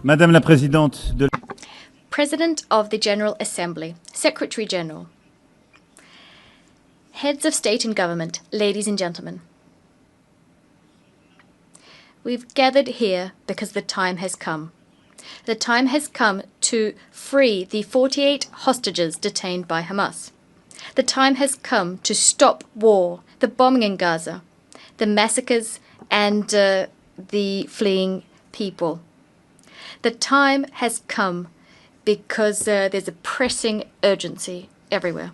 Madame la Présidente de President of the General Assembly, Secretary General, Heads of State and Government, ladies and gentlemen. We've gathered here because the time has come. The time has come to free the 48 hostages detained by Hamas. The time has come to stop war, the bombing in Gaza, the massacres and the fleeing people. The time has come because there's a pressing urgency everywhere.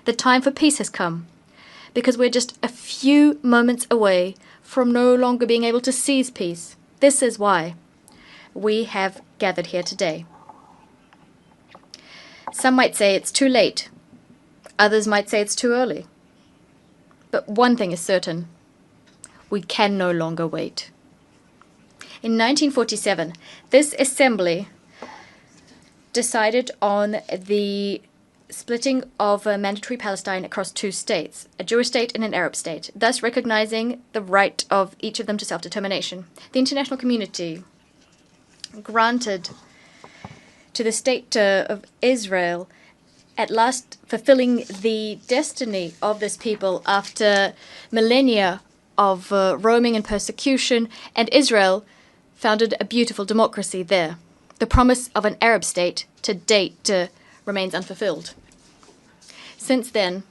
The time for peace has come because we're just a few moments away from no longer being able to seize peace. This is why we have gathered here today. Some might say it's too late. Others might say it's too early. But one thing is certain. We can no longer wait. In 1947, this assembly decided on the splitting of mandatory Palestine across two states, a Jewish state and an Arab state, thus recognizing the right of each of them to self-determination. The international community granted to the state of Israel at last fulfilling the destiny of this people after millennia of roaming and persecution, and Israel founded a beautiful democracy there. The promise of an Arab state to date remains unfulfilled. Since then,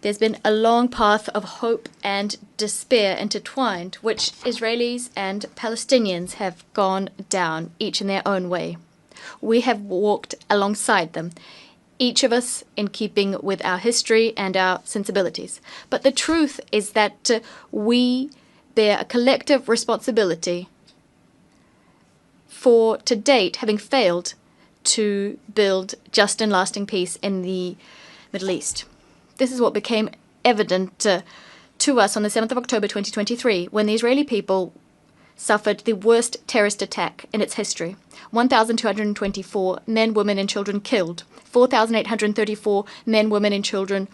there's been a long path of hope and despair intertwined, which Israelis and Palestinians have gone down, each in their own way. We have walked alongside them, each of us in keeping with our history and our sensibilities. But the truth is that we bear a collective responsibility for, to date, having failed to build just and lasting peace in the Middle East. This is what became evident to us on the 7th of October 2023, when the Israeli people suffered the worst terrorist attack in its history. 1,224 men, women and children killed, 4,834 men, women and children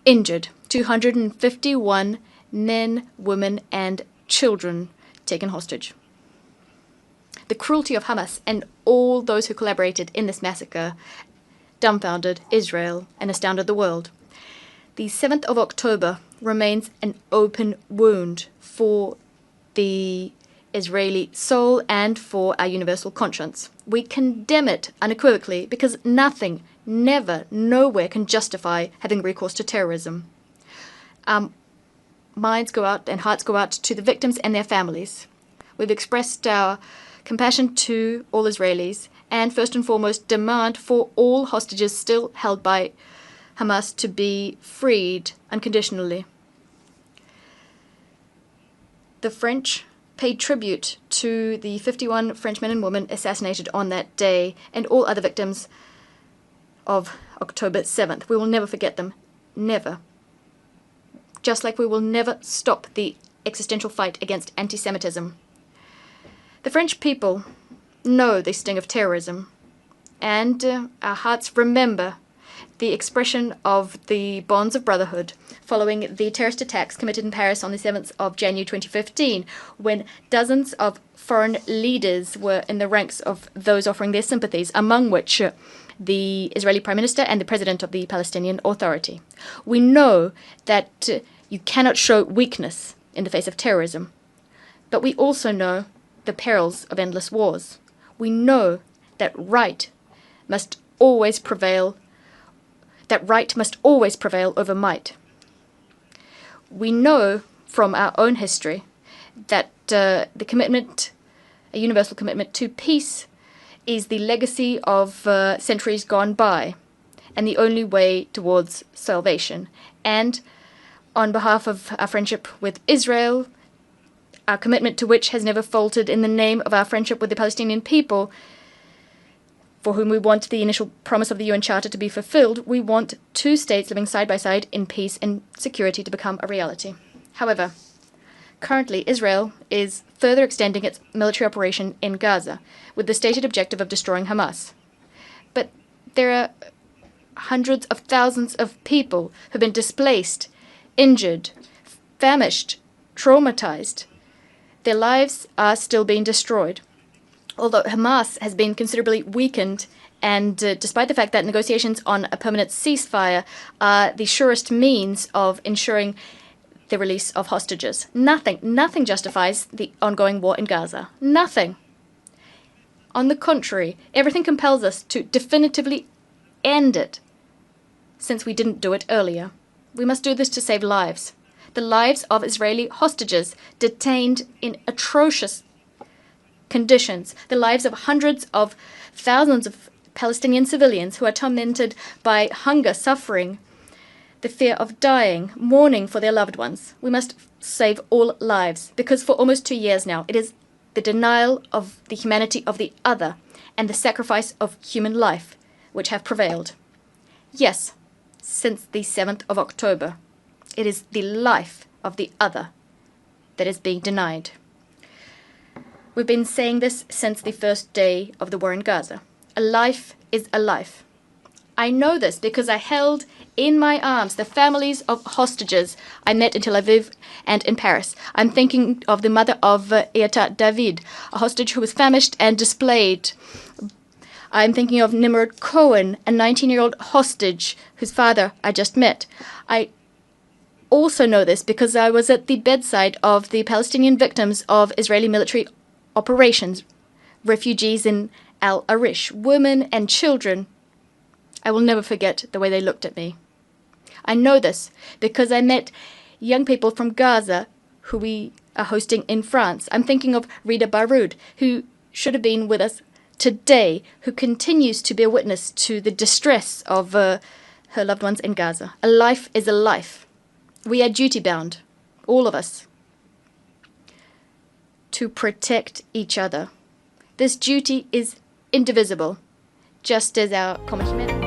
injured, 251 men, women and children taken hostage. The cruelty of Hamas and all those who collaborated in this massacre dumbfounded Israel and astounded the world. The 7th of October remains an open wound for the Israeli soul and for our universal conscience. We condemn it unequivocally because nothing, never, nowhere can justify having recourse to terrorism. Minds go out and hearts go out to the victims and their families. We've expressed our compassion to all Israelis and first and foremost demand for all hostages still held by Hamas to be freed unconditionally. The French paid tribute to the 51 French men and women assassinated on that day and all other victims of October 7th. We will never forget them. Never. Just like we will never stop the existential fight against anti-Semitism. The French people know the sting of terrorism, and our hearts remember the expression of the bonds of brotherhood following the terrorist attacks committed in Paris on the 7th of January 2015, when dozens of foreign leaders were in the ranks of those offering their sympathies, among which the Israeli Prime Minister and the President of the Palestinian Authority. We know that you cannot show weakness in the face of terrorism, but we also know the perils of endless wars. We know that right must always prevail over might. We know from our own history that a universal commitment to peace is the legacy of centuries gone by and the only way towards salvation. And on behalf of our friendship with Israel, our commitment to which has never faltered in the name of our friendship with the Palestinian people, for whom we want the initial promise of the UN Charter to be fulfilled, we want two states living side by side in peace and security to become a reality. However, currently Israel is further extending its military operation in Gaza with the stated objective of destroying Hamas. But there are hundreds of thousands of people who have been displaced, injured, famished, traumatized, Their lives are still being destroyed. Although Hamas has been considerably weakened, and despite the fact that negotiations on a permanent ceasefire are the surest means of ensuring the release of hostages, nothing justifies the ongoing war in Gaza. Nothing. On the contrary, everything compels us to definitively end it, since we didn't do it earlier. We must do this to save lives. The lives of Israeli hostages detained in atrocious conditions, the lives of hundreds of thousands of Palestinian civilians who are tormented by hunger, suffering, the fear of dying, mourning for their loved ones. We must save all lives, because for almost 2 years now, it is the denial of the humanity of the other and the sacrifice of human life which have prevailed. Yes, since the 7th of October, it is the life of the other that is being denied. We've been saying this since the first day of the war in Gaza. A life is a life. I know this because I held in my arms the families of hostages I met in Tel Aviv and in Paris. I'm thinking of the mother of Eata David, a hostage who was famished and displayed. I'm thinking of Nimrod Cohen, a 19-year-old hostage whose father I just met. I also know this because I was at the bedside of the Palestinian victims of Israeli military operations, refugees in Al-Arish, women and children. I will never forget the way they looked at me. I know this because I met young people from Gaza who we are hosting in France. I'm thinking of Rida Baroud, who should have been with us today, who continues to bear witness to the distress of her loved ones in Gaza. A life is a life. We are duty-bound, all of us, to protect each other. This duty is indivisible, just as our common humanity.